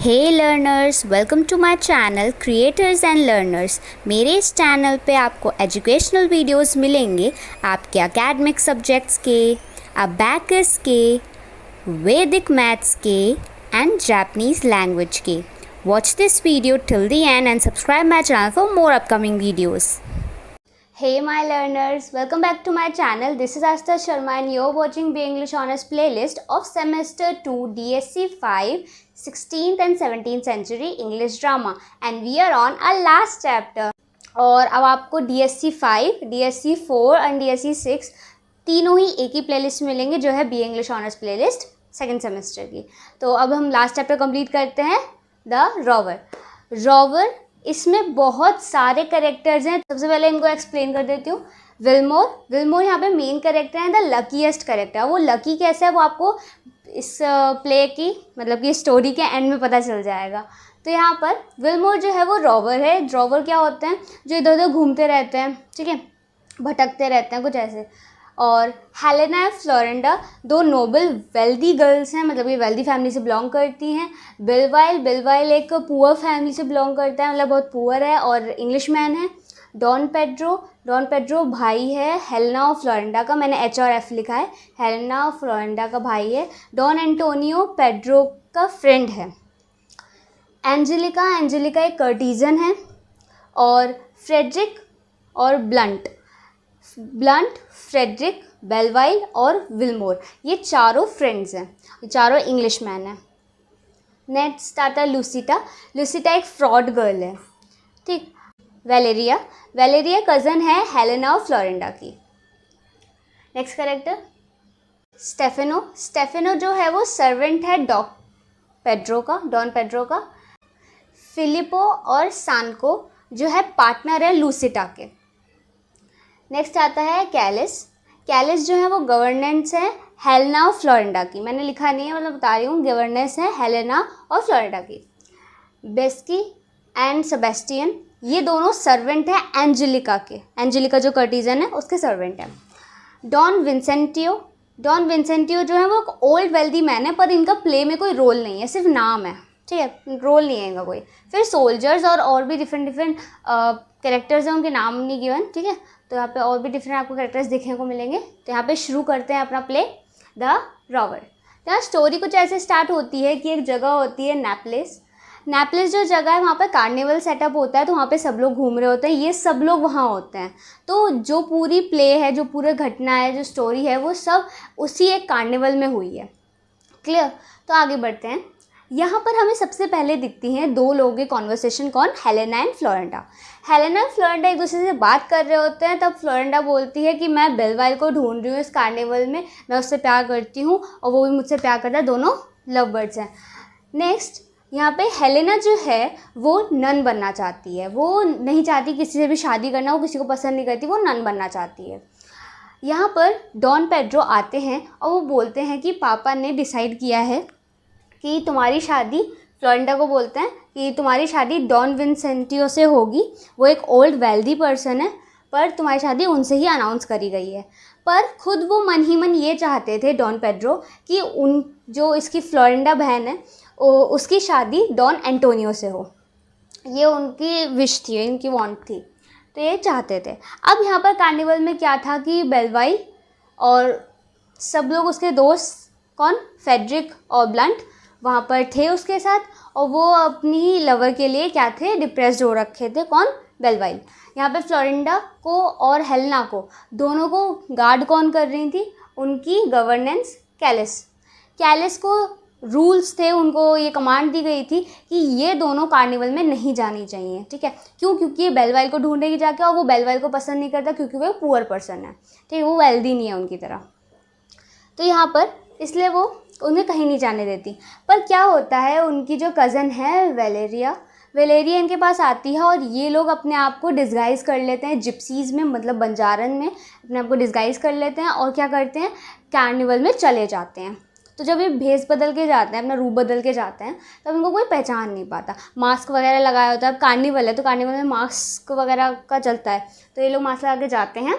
Hey learners, welcome to my channel creators and learners. मेरे इस channel पे आपको एजुकेशनल वीडियोस मिलेंगे आपके एकेडमिक सब्जेक्ट्स के, अबैकस के, वैदिक मैथ्स के एंड जापानीज़ लैंग्वेज के। Watch this video till the end and subscribe my channel for more upcoming videos. Hey my learners, welcome back to my channel. This is Asta Sharma and you're watching Be English Honors playlist of Semester 2 DSC 5 16th and 17th Century English Drama and we are on our last chapter. और अब आपको DSC 5, DSC 4 and DSC 6 तीनों ही एक ही playlist मिलेंगे जो है B English honours playlist second semester की। तो अब हम लास्ट चैप्टर कंप्लीट करते हैं, द रॉवर। इसमें बहुत सारे कैरेक्टर्स हैं। सबसे पहले इनको एक्सप्लेन कर देती हूँ। विल्मोर यहाँ पे मेन कैरेक्टर है, द लकीएस्ट कैरेक्टर। वो लकी कैसे है वो आपको इस प्ले की मतलब कि स्टोरी के एंड में पता चल जाएगा। तो यहाँ पर विल्मोर जो है वो रॉवर है। रॉवर क्या होते हैं? जो इधर उधर घूमते रहते हैं, ठीक है, भटकते रहते हैं कुछ ऐसे। और हेलेना एंड फ्लोरिंडा दो नोबल वेल्दी गर्ल्स हैं, मतलब ये वेल्दी फैमिली से बिलोंग करती हैं। बिलवाइल एक पुअर फैमिली से बिलोंग करता है, मतलब बहुत पुअर है और इंग्लिशमैन है। डॉन पेड्रो भाई है हेलेना और फ्लोरिंडा का। मैंने एच और एफ लिखा है, हेलेना और फ्लोरिंडा का भाई है। डॉन एंटोनियो पेड्रो का फ्रेंड है। एंजेलिका एक कर्टिजन है। और फ्रेडरिक और ब्लंट, फ्रेडरिक, बेलवाइल और विल्मोर, ये चारों फ्रेंड्स हैं, ये चारों इंग्लिशमैन हैं। नेक्स्ट आता लूसिटा एक फ्रॉड गर्ल है, ठीक। वेलेरिया कज़न है हेलेना और फ्लोरिंडा की। नेक्स्ट कैरेक्टर स्टेफेनो जो है वो सर्वेंट है डॉन पेड्रो का। फिलिपो और सानको जो है पार्टनर है लूसिटा के। नेक्स्ट आता है कैलिस जो है वो गवर्नेंस है हेलेना और फ्लोरिंडा की। मैंने लिखा नहीं है, मतलब बता रही हूँ, गवर्नेंस है हेलेना और फ्लोरिंडा की। बेस्की एंड सेबेस्टियन ये दोनों सर्वेंट है एंजेलिका जो कर्टिजन है उसके सर्वेंट है। डॉन विंसेंटियो जो है वो एक ओल्ड वेल्दी मैन है, पर इनका प्ले में कोई रोल नहीं है, सिर्फ नाम है, ठीक है, रोल नहीं है इनका कोई। फिर सोल्जर्स और भी डिफरेंट कैरेक्टर्स हैं, उनके नाम नहीं गिवन, ठीक है। तो यहाँ पे और भी डिफरेंट आपको कैरेक्टर्स देखने को मिलेंगे। तो यहाँ पे शुरू करते हैं अपना प्ले द रॉवर। तो यहाँ स्टोरी कुछ ऐसे स्टार्ट होती है कि एक जगह होती है नेपलेस जो जगह है वहाँ पर कार्निवल सेटअप होता है। तो वहाँ पे सब लोग घूम रहे होते हैं, ये सब लोग वहाँ होते हैं। तो जो पूरी प्ले है, जो पूरी घटना है, जो स्टोरी है, वो सब उसी एक कार्निवल में हुई है। क्लियर? तो आगे बढ़ते हैं। यहाँ पर हमें सबसे पहले दिखती हैं दो लोगों की कॉन्वर्सेशन। कौन? हेलेना एंड फ्लोरिंडा एक दूसरे से बात कर रहे होते हैं। तब फ्लोरिंडा बोलती है कि मैं बेलवाइल को ढूंढ रही हूँ इस कार्निवल में, मैं उससे प्यार करती हूँ और वो भी मुझसे प्यार करता है, दोनों लव बर्ड्स हैं। नेक्स्ट यहाँ पे हेलेना जो है वो नन बनना चाहती है, वो नहीं चाहती किसी से भी शादी करना, वो किसी को पसंद नहीं करती, वो नन बनना चाहती है। यहाँ पर डॉन पेड्रो आते हैं और वो बोलते हैं कि पापा ने डिसाइड किया है कि तुम्हारी शादी, फ्लोरिंडा को बोलते हैं कि तुम्हारी शादी डॉन विंसेंटियो से होगी। वो एक ओल्ड वेल्दी पर्सन है, पर तुम्हारी शादी उनसे ही अनाउंस करी गई है। पर खुद वो मन ही मन ये चाहते थे डॉन पेड्रो कि उन जो इसकी फ्लोरिंडा बहन है उसकी शादी डॉन एंटोनियो से हो। ये उनकी विश थी, इनकी वांट थी, तो ये चाहते थे। अब यहाँ पर कार्निवल में क्या था कि बेलवाइल और सब लोग उसके दोस्त, कौन, फ्रेडरिक और ब्लंट, वहाँ पर थे उसके साथ। और वो अपनी ही लवर के लिए क्या थे, डिप्रेस्ड हो रखे थे। कौन? बेलवाइल। यहाँ पे फ्लोरिंडा को और हेलेना को, दोनों को गार्ड कौन कर रही थी? उनकी गवर्नेंस कैलिस को रूल्स थे, उनको ये कमांड दी गई थी कि ये दोनों कार्निवल में नहीं जानी चाहिए, ठीक है। क्यों? क्योंकि ये बेलवाइल को ढूंढेगी जाके और वो बेलवाइल को पसंद नहीं करता क्योंकि वो पुअर पर्सन है, ठीक है, वो वेल्दी नहीं है उनकी तरह। तो यहाँ पर इसलिए वो उन्हें कहीं नहीं जाने देती। पर क्या होता है, उनकी जो कज़न है वेलेरिया इनके पास आती है और ये लोग अपने आप को डिस्गाइज़ कर लेते हैं जिप्सीज़ में, मतलब बंजारन में अपने आप को डिस्गाइज़ कर लेते हैं और क्या करते हैं, कार्निवल में चले जाते हैं। तो जब ये भेस बदल के जाते हैं, अपना रूप बदल के जाते हैं, तब इनको कोई पहचान नहीं पाता। मास्क वगैरह लगाया होता है, अब कार्निवल है तो कार्निवल में मास्क वगैरह का चलता है, तो ये लोग मास्क लगा के जाते हैं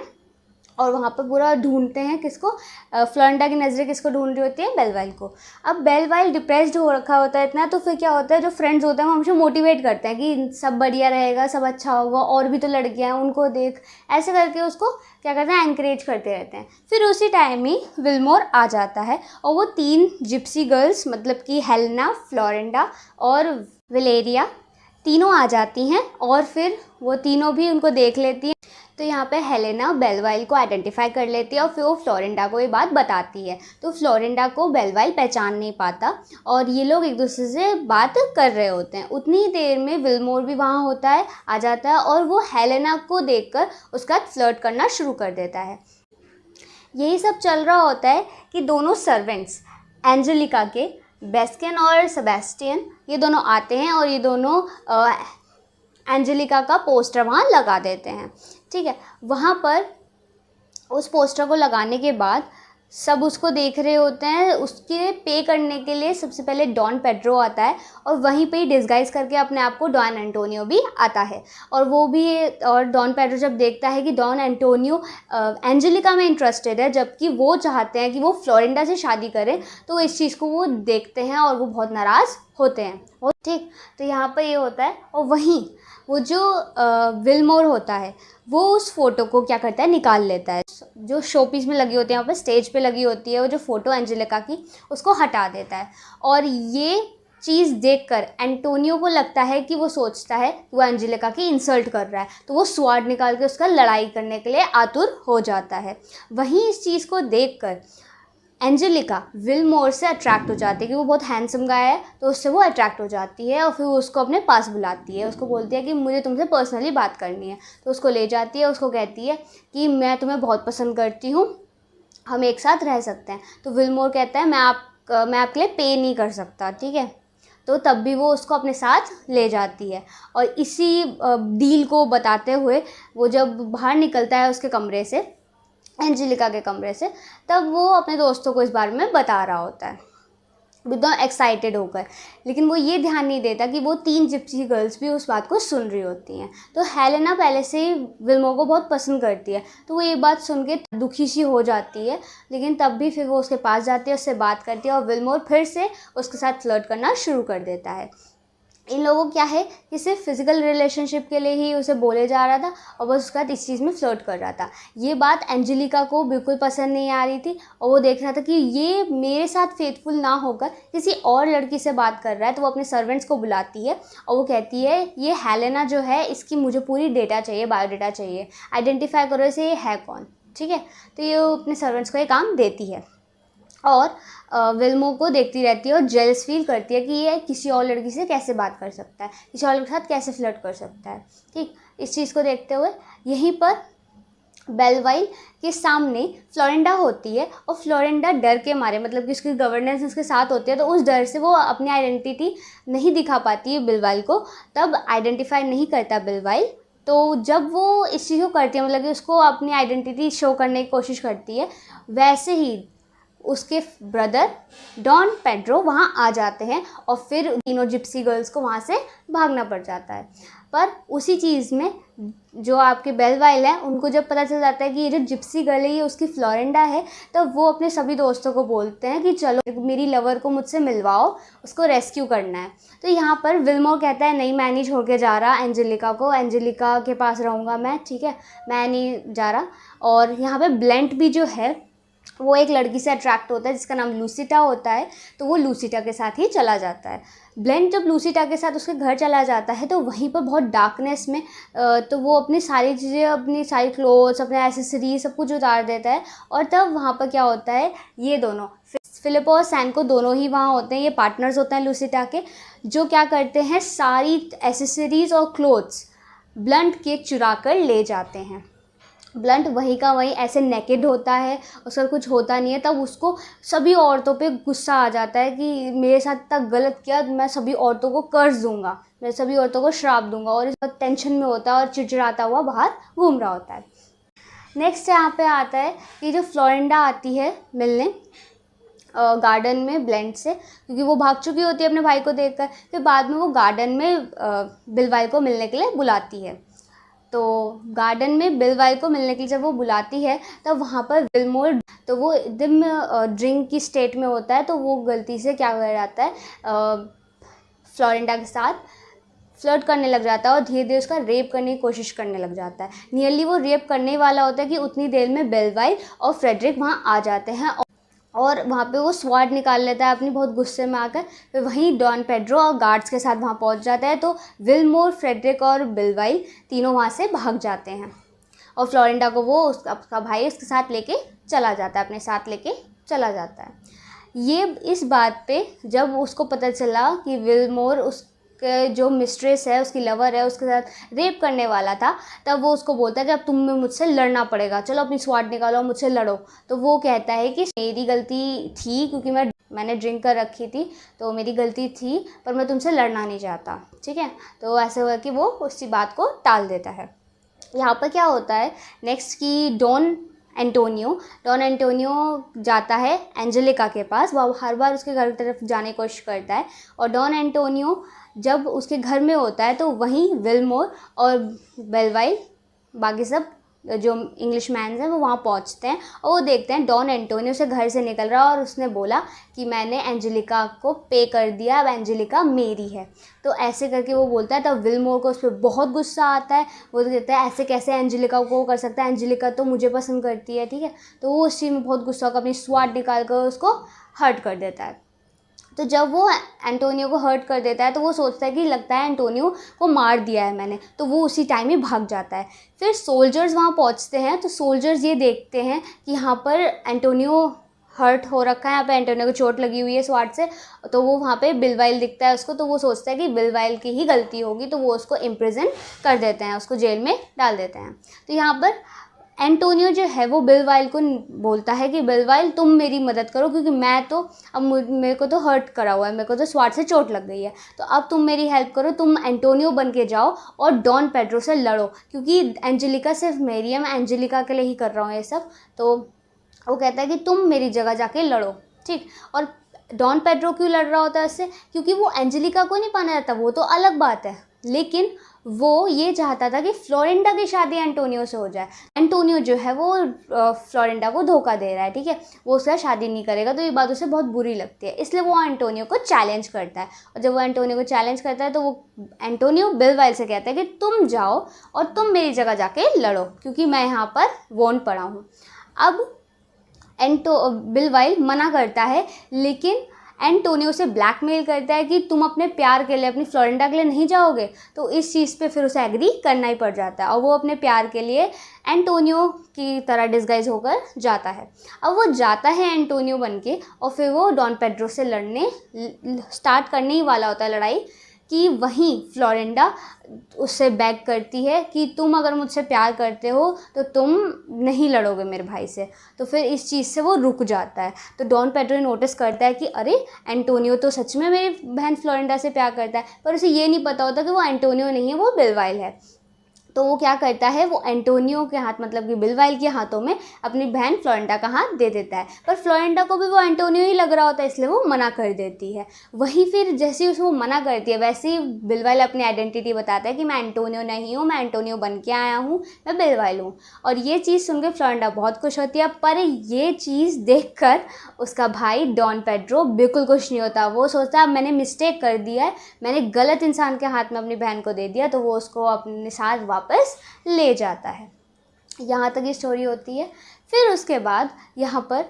और वहाँ पर पूरा ढूंढते हैं किसको, फ्लोरिंडा की नज़रें किसको ढूंढ रही होती है, बेलवाइल को। अब बेलवाइल डिप्रेस्ड हो रखा होता है इतना, तो फिर क्या होता है, जो फ्रेंड्स होते हैं वो हमसे मोटिवेट करते हैं कि सब बढ़िया रहेगा, सब अच्छा होगा, और भी तो लड़कियाँ हैं, उनको देख, ऐसे करके उसको क्या करते हैं, एनकरेज करते रहते हैं। फिर उसी टाइम ही विल्मोर आ जाता है और वो 3 जिप्सी गर्ल्स, मतलब कि हेलेना, फ्लोरिंडा और वेलेरिया, तीनों आ जाती हैं और फिर वो तीनों भी उनको देख लेती हैं। तो यहाँ पे हेलेना बेलवाइल को आइडेंटिफाई कर लेती है और फिर वो फ्लोरिंडा को ये बात बताती है। तो फ्लोरिंडा को बेलवाइल पहचान नहीं पाता और ये लोग एक दूसरे से बात कर रहे होते हैं। उतनी ही देर में विल्मोर भी वहाँ होता है, आ जाता है और वो हेलेना को देखकर उसका फ्लर्ट करना शुरू कर देता है। यही सब चल रहा होता है कि दोनों सर्वेंट्स एंजेलिका के, बेस्किन और सेबेस्टियन, ये दोनों आते हैं और ये दोनों एंजेलिका का पोस्टर वहाँ लगा देते हैं। ठीक है, वहाँ पर उस पोस्टर को लगाने के बाद सब उसको देख रहे होते हैं। उसके पे करने के लिए सबसे पहले डॉन पेड्रो आता है और वहीं पे ही डिस्गाइज करके अपने आप को डॉन एंटोनियो भी आता है। और वो भी, और डॉन पेड्रो जब देखता है कि डॉन एंटोनियो एंजेलिका में इंटरेस्टेड है जबकि वो चाहते हैं कि वो फ्लोरिंडा से शादी करें, तो इस चीज़ को वो देखते हैं और वो बहुत नाराज़ होते हैं। और ठीक, तो यहाँ पर ये होता है। और वहीं वो जो विल्मोर होता है वो उस फ़ोटो को क्या करता है, निकाल लेता है। जो शो पीस में लगी होती है, यहाँ पे स्टेज पे लगी होती है, वो जो फ़ोटो एंजेलिका की, उसको हटा देता है। और ये चीज़ देखकर एंटोनियो को लगता है कि वो सोचता है कि वो एंजेलिका की इंसल्ट कर रहा है, तो वो स्वाड निकाल के उसका लड़ाई करने के लिए आतुर हो जाता है। वहीं इस चीज़ को देखकर एंजेलिका विल्मोर से अट्रैक्ट हो जाती है कि वो बहुत हैंडसम गाय है, तो उससे वो अट्रैक्ट हो जाती है और फिर वो उसको अपने पास बुलाती है। उसको बोलती है कि मुझे तुमसे पर्सनली बात करनी है। तो उसको ले जाती है, उसको कहती है कि मैं तुम्हें बहुत पसंद करती हूँ, हम एक साथ रह सकते हैं। तो विल्मोर कहता है मैं आपके लिए पे नहीं कर सकता, ठीक है। तो तब भी वो उसको अपने साथ ले जाती है। और इसी डील को बताते हुए वो जब बाहर निकलता है उसके कमरे से, एंजेलिका के कमरे से, तब वो अपने दोस्तों को इस बारे में बता रहा होता है एकदम एक्साइटेड होकर। लेकिन वो ये ध्यान नहीं देता कि वो 3 जिप्सी गर्ल्स भी उस बात को सुन रही होती हैं। तो हेलेना पहले से ही विल्मोर को बहुत पसंद करती है, तो वो ये बात सुन के दुखी सी हो जाती है। लेकिन तब भी फिर वो उसके पास जाती है, उससे बात करती है और विल्मोर फिर से उसके साथ फ्लर्ट करना शुरू कर देता है। इन लोगों क्या है कि सिर्फ फिजिकल रिलेशनशिप के लिए ही उसे बोले जा रहा था और बस उसके बाद इस चीज़ में फ्लर्ट कर रहा था। ये बात एंजेलिका को बिल्कुल पसंद नहीं आ रही थी और वो देख रहा था कि ये मेरे साथ फेथफुल ना होकर किसी और लड़की से बात कर रहा है। तो वो अपने सर्वेंट्स को बुलाती है और वो कहती है ये हेलेना जो है, इसकी मुझे पूरी डेटा चाहिए, बायोडाटा चाहिए, आइडेंटिफाई करो इसे, ये है कौन, ठीक है। तो ये अपने सर्वेंट्स को ये काम देती है और विल्मो को देखती रहती है और जेलस फील करती है कि ये किसी और लड़की से कैसे बात कर सकता है, किसी और लड़के के साथ कैसे फ्लर्ट कर सकता है। ठीक, इस चीज़ को देखते हुए यहीं पर बेलवाइल के सामने फ्लोरिंडा होती है और फ्लोरिंडा डर के मारे, मतलब कि उसकी गवर्नेंस उसके साथ होती है, तो उस डर से वो अपनी आइडेंटिटी नहीं दिखा पाती है बेलवाइल को, तब आइडेंटिफाई नहीं करता बेलवाइल। तो जब वो इस चीज़ को करती है, मतलब कि उसको अपनी आइडेंटिटी शो करने की कोशिश करती है, वैसे ही उसके ब्रदर डॉन पेड्रो वहाँ आ जाते हैं और फिर तीनों जिप्सी गर्ल्स को वहाँ से भागना पड़ जाता है। पर उसी चीज़ में जो आपके बेलवाइल हैं, उनको जब पता चल जाता है कि ये जो जिप्सी गर्ल है ये उसकी फ्लोरिंडा है, तो वो अपने सभी दोस्तों को बोलते हैं कि चलो मेरी लवर को मुझसे मिलवाओ, उसको रेस्क्यू करना है। तो यहाँ पर विल्मोर कहता है नहीं, मैं नहीं छोड़ के जा रहा एंजेलिका को, एंजेलिका के पास रहूँगा मैं, ठीक है, मैं नहीं जा रहा। और यहाँ पर ब्लेंट भी जो है वो एक लड़की से अट्रैक्ट होता है जिसका नाम लूसिटा होता है, तो वो लूसिटा के साथ ही चला जाता है। ब्लेंट जब लूसिटा के साथ उसके घर चला जाता है तो वहीं पर बहुत डार्कनेस में तो वो अपनी सारी चीज़ें, अपनी सारी क्लोथ्स, अपने एसेसरीज सब कुछ उतार देता है। और तब वहाँ पर क्या होता है, ये दोनों फिलिपो और सैनको दोनों ही वहाँ होते हैं, ये पार्टनर्स होते हैं लूसिटा के, जो क्या करते हैं सारी एसेसरीज और क्लोथ्स ब्लंट के चुरा कर ले जाते हैं। ब्लंट वहीं का वहीं ऐसे नेकेड होता है, उसका कुछ होता नहीं है, तब उसको सभी औरतों पे गुस्सा आ जाता है कि मेरे साथ तक गलत किया, मैं सभी औरतों को कर्ज दूंगा, मैं सभी औरतों को श्राप दूंगा। और इस वक्त टेंशन में होता है और चिड़चिड़ाता हुआ बाहर घूम रहा होता है। नेक्स्ट यहाँ पे आता है कि जो फ्लोरिंडा आती है मिलने गार्डन में ब्लेंट से, क्योंकि वो भाग चुकी होती है अपने भाई को देखकर, फिर बाद में वो गार्डन में बेलवाइल को मिलने के लिए बुलाती है। तो गार्डन में बिलवाइल को मिलने के लिए जब वो बुलाती है तब वहाँ पर विलमोर, तो वो एकदम ड्रिंक की स्टेट में होता है, तो वो गलती से क्या कर जाता है, फ्लोरिंडा के साथ फ्लर्ट करने लग जाता है और धीरे धीरे उसका रेप करने की कोशिश करने लग जाता है। नियरली वो रेप करने वाला होता है कि उतनी देर में बिलवाइल और फ्रेडरिक वहाँ आ जाते हैं और वहाँ पे वो स्वॉर्ड निकाल लेता है अपनी, बहुत गुस्से में आकर। फिर वहीं डॉन पेड्रो और गार्ड्स के साथ वहाँ पहुँच जाता है, तो विलमोर, फ्रेडरिक और बिलवाइल तीनों वहाँ से भाग जाते हैं और फ्लोरिंडा को वो उसका भाई उसके साथ लेके चला जाता है, अपने साथ लेके चला जाता है। ये इस बात पे जब उसको पता चला कि विलमोर उसके जो मिस्ट्रेस है, उसकी लवर है, उसके साथ रेप करने वाला था, तब वो उसको बोलता है कि अब तुम्हें मुझसे लड़ना पड़ेगा, चलो अपनी स्वॉर्ड निकालो और मुझसे लड़ो। तो वो कहता है कि मेरी गलती थी क्योंकि मैंने ड्रिंक कर रखी थी, तो मेरी गलती थी, पर मैं तुमसे लड़ना नहीं चाहता, ठीक है। तो ऐसे हुआ कि वो उसी बात को टाल देता है। यहाँ पर क्या होता है नेक्स्ट कि डॉन एंटोनियो जाता है एंजेलिका के पास। वो हर बार उसके घर की तरफ जाने की कोशिश करता है और डॉन एंटोनियो जब उसके घर में होता है तो वहीं विलमोर और बेलवाइल, बाकी सब जो इंग्लिश मैन्स हैं वो वहाँ पहुँचते हैं और वो देखते हैं डॉन एंटोनियो से घर से निकल रहा है और उसने बोला कि मैंने एंजेलिका को पे कर दिया, अब एंजेलिका मेरी है। तो ऐसे करके वो बोलता है, तब विलमोर को उस पर बहुत गुस्सा आता है। वो तो कहता है ऐसे कैसे एंजेलिका को कर सकता है, एंजेलिका तो मुझे पसंद करती है, ठीक है। तो वो उस चीज़ में बहुत गुस्सा होकर अपनी स्वॉर्ड निकाल कर उसको हर्ट कर देता है। तो जब वो एंटोनियो को हर्ट कर देता है तो वो सोचता है कि लगता है एंटोनियो को मार दिया है मैंने, तो वो उसी टाइम ही भाग जाता है। फिर सोल्जर्स वहाँ पहुँचते हैं, तो सोल्जर्स ये देखते हैं कि यहाँ पर एंटोनियो हर्ट हो रखा है, यहाँ पे एंटोनियो को चोट लगी हुई है स्वॉर्ड से। तो वो वहाँ पे बिलवाइल दिखता है उसको, तो वो सोचता है कि बिलवाइल की ही गलती होगी, तो वो उसको इम्प्रिजन कर देते हैं, उसको जेल में डाल देते हैं। तो यहाँ पर एंटोनियो जो है वो बिलवाइल को बोलता है कि बिलवाइल तुम मेरी मदद करो, क्योंकि मैं तो अब मेरे को तो हर्ट करा हुआ है, मेरे को तो स्वॉर्ड से चोट लग गई है, तो अब तुम मेरी हेल्प करो, तुम एंटोनियो बन के जाओ और डॉन पेड्रो से लड़ो, क्योंकि एंजेलिका सिर्फ मेरी है, मैं एंजेलिका के लिए ही कर रहा हूँ ये सब। तो वो कहता है कि तुम मेरी जगह जाके लड़ो, ठीक। और डॉन पेड्रो क्यों लड़ रहा होता है उससे, क्योंकि वो एंजेलिका को नहीं पाना चाहता, वो तो अलग बात है, लेकिन वो ये चाहता था कि फ्लोरिंडा की शादी एंटोनियो से हो जाए। एंटोनियो जो है वो फ्लोरिंडा को धोखा दे रहा है, ठीक है, वो उसका शादी नहीं करेगा, तो ये बात उसे बहुत बुरी लगती है, इसलिए वो एंटोनियो को चैलेंज करता है। और जब वो एंटोनियो को चैलेंज करता है तो वो एंटोनियो बिलवाइल से कहता है कि तुम जाओ और तुम मेरी जगह जाके लड़ो, क्योंकि मैं यहाँ पर वॉन पड़ा हूँ। अब बिलवाइल मना करता है, लेकिन एंटोनियो से ब्लैकमेल करता है कि तुम अपने प्यार के लिए, अपनी फ्लोरिंडा के लिए नहीं जाओगे, तो इस चीज़ पे फिर उसे एग्री करना ही पड़ जाता है और वो अपने प्यार के लिए एंटोनियो की तरह डिस्गाइज होकर जाता है। अब वो जाता है एंटोनियो बन के और फिर वो डॉन पेड्रो से लड़ने स्टार्ट करने ही वाला होता है लड़ाई, कि वहीं फ्लोरिंडा उससे बैग करती है कि तुम अगर मुझसे प्यार करते हो तो तुम नहीं लड़ोगे मेरे भाई से। तो फिर इस चीज़ से वो रुक जाता है। तो डॉन पेड्रो नोटिस करता है कि अरे एंटोनियो तो सच में मेरी बहन फ्लोरिंडा से प्यार करता है, पर उसे ये नहीं पता होता कि वो एंटोनियो नहीं है, वो बिलवाइल है। तो वो क्या करता है, वो एंटोनियो के हाथ, मतलब कि बिलवाइल के हाथों में अपनी बहन फ्लोरिंडा का हाथ दे देता है, पर फ्लोरिंडा को भी वो एंटोनियो ही लग रहा होता है, इसलिए वो मना कर देती है। वहीं फिर जैसे ही उसको मना करती है वैसे ही बिलवाइल अपनी आइडेंटिटी बताता है कि मैं एंटोनियो नहीं हूँ, मैं एंटोनियो बन के आया हूँ, मैं बिलवाइल हूँ। और ये चीज़ सुन के फ्लोरिंडा बहुत खुश होती है, पर ये चीज़ देख कर उसका भाई डॉन पेड्रो बिल्कुल खुश नहीं होता। वो सोचता है मैंने मिस्टेक कर दिया है, मैंने गलत इंसान के हाथ में अपनी बहन को दे दिया, तो वो उसको अपने साथ वापस ले जाता है। यहाँ तक ये स्टोरी होती है। फिर उसके बाद यहाँ पर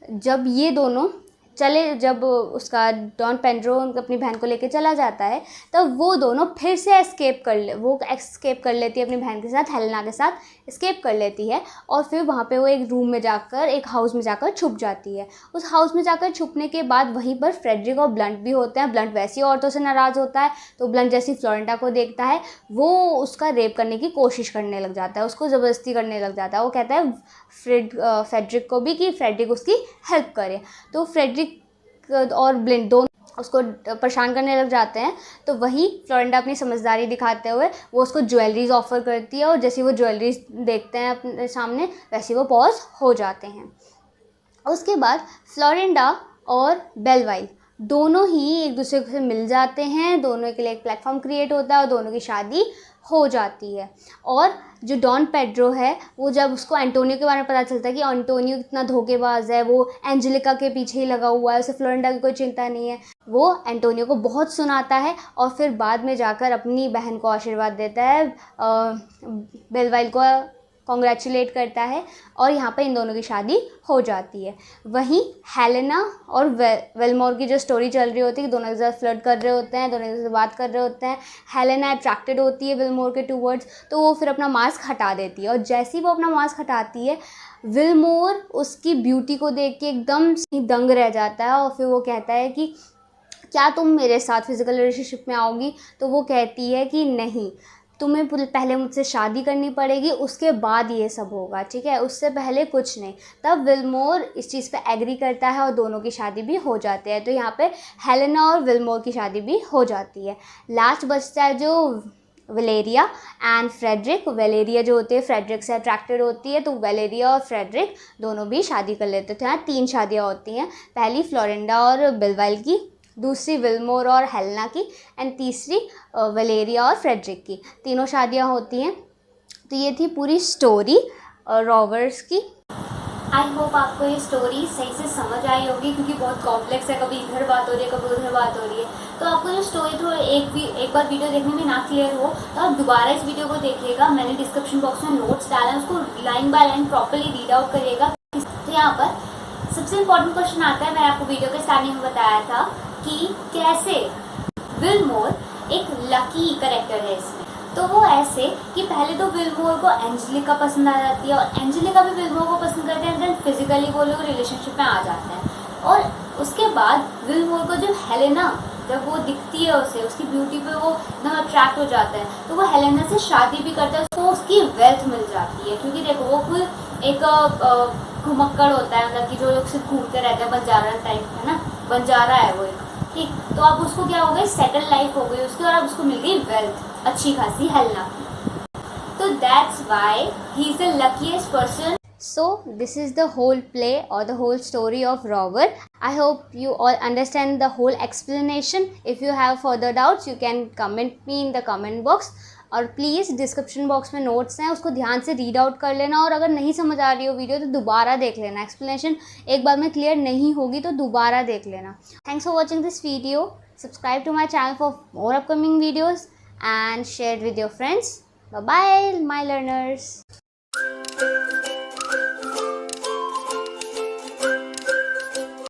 जब ये दोनों जब उसका डॉन पेड्रो अपनी बहन को लेके चला जाता है, तब वो दोनों फिर से एस्केप कर लेती है अपनी बहन के साथ, हेलेना के साथ एस्केप कर लेती है। और फिर वहाँ पे वो एक हाउस में जाकर छुप जाती है। उस हाउस में जाकर छुपने के बाद वहीं पर फ्रेडरिक और ब्लंट भी होते हैं। ब्लंट वैसी औरतों से नाराज़ होता है, तो ब्लंट जैसी फ्लोरिंडा को देखता है वो उसका रेप करने की कोशिश करने लग जाता है, उसको ज़बरदस्ती करने लग जाता है। वो कहता है फ्रेडरिक को भी कि फ्रेडरिक उसकी हेल्प करे। तो फ्रेडरिक और ब्लिंट दोनों उसको परेशान करने लग जाते हैं। तो वही फ्लोरिंडा अपनी समझदारी दिखाते हुए वो उसको ज्वेलरीज ऑफ़र करती है, और जैसे वो ज्वेलरीज देखते हैं अपने सामने वैसे वो पॉज हो जाते हैं। उसके बाद फ्लोरिंडा और बेलवाइल दोनों ही एक दूसरे से मिल जाते हैं, दोनों के लिए एक प्लेटफॉर्म क्रिएट होता है और दोनों की शादी हो जाती है। और जो डॉन पेड्रो है वो जब उसको एंटोनियो के बारे में पता चलता है कि एंटोनियो कितना धोखेबाज है, वो एंजेलिका के पीछे ही लगा हुआ है, उसे फ्लोरिंडा की कोई चिंता नहीं है, वो एंटोनियो को बहुत सुनाता है और फिर बाद में जाकर अपनी बहन को आशीर्वाद देता है, बेलवाइल को कॉन्ग्रेचुलेट करता है और यहाँ पर इन दोनों की शादी हो जाती है। वहीं हेलेना और विल्मोर की जो स्टोरी चल रही होती है कि दोनों एक साथ फ्लर्ट कर रहे होते हैं, दोनों एक दूसरे से बात कर रहे होते हैं, हेलेना अट्रैक्टेड होती है विल्मोर के टूवर्ड्स, तो वो फिर अपना मास्क हटा देती है और जैसे ही वो अपना मास्क हटाती है विल्मोर उसकी ब्यूटी को देख के एकदम दंग रह जाता है और फिर वो कहता है कि क्या तुम मेरे साथ फिज़िकल रिलेशनशिप में आओगी? तो वो कहती है कि नहीं, तुम्हें पहले मुझसे शादी करनी पड़ेगी, उसके बाद ये सब होगा, ठीक है, उससे पहले कुछ नहीं। तब विल्मोर इस चीज़ पे एग्री करता है और दोनों की शादी भी हो जाती है। तो यहाँ पे हेलेना और विल्मोर की शादी भी हो जाती है। लास्ट बचता है जो वेलेरिया एंड फ्रेडरिक। वेलेरिया जो होती है फ्रेडरिक से अट्रैक्टेड होती है, तो वेलेरिया और फ्रेडरिक दोनों भी शादी कर लेते थे। यहाँ 3 शादियाँ होती हैं, पहली फ्लोरिंडा और बेलवाइल की, दूसरी विल्मोर और हेलेना की, एंड तीसरी वेलेरिया और फ्रेडरिक की। तीनों शादियाँ होती हैं। तो ये थी पूरी स्टोरी रॉवर्स की। आई होप आपको ये स्टोरी सही से समझ आई होगी क्योंकि बहुत कॉम्प्लेक्स है, कभी इधर बात हो रही है, कभी उधर बात हो रही है। तो आपको जो स्टोरी थोड़ा एक बार वीडियो देखने में ना क्लियर हो तो आप दोबारा इस वीडियो को देखिएगा। मैंने डिस्क्रिप्शन बॉक्स में नोट्स डाला है, उसको line by line properly read out करिएगा। तो यहाँ पर सबसे इम्पोर्टेंट क्वेश्चन आता है, मैंने आपको वीडियो के स्टार्टिंग में बताया था कि कैसे विल्मोर एक लकी करेक्टर है इसमें। तो वो ऐसे कि पहले तो विल्मोर को एंजेलिका पसंद आ जाती है और एंजेलिका भी विल्मोर को पसंद करते हैं, देन फिजिकली वो लोग रिलेशनशिप में आ जाते हैं। और उसके बाद विल्मोर को जब हेलेना जब वो दिखती है उसे, उसकी ब्यूटी पे वो एकदम अट्रैक्ट हो जाता है, तो वो हेलेना से शादी भी करता है। उसको उसकी वेल्थ मिल जाती है क्योंकि देखो वो कोई एक घुमक्कड़ होता है, मतलब कि जो लोग सिर्फ घूमते रहते हैं, बंजारा टाइप है ना, बंजारा है वो एक, ठीक। तो अब उसको क्या हो गई, सेटल लाइफ हो गई उसकी और अब उसको मिल गई वेल्थ अच्छी खासी हेलेना की। तो that's why he is the luckiest person. So this is the whole play or the whole story of Rover. I hope you all understand the whole explanation. If you have further doubts, you can comment me in the comment box. और please description box में notes हैं, उसको ध्यान से read out कर लेना और अगर नहीं समझ आ रही हो वीडियो तो दोबारा देख लेना। एक्सप्लेनेशन एक बार में क्लियर नहीं होगी तो दोबारा देख लेना। Thanks for watching this video. Subscribe to my channel for more upcoming videos and share it with your friends. Bye bye my learners.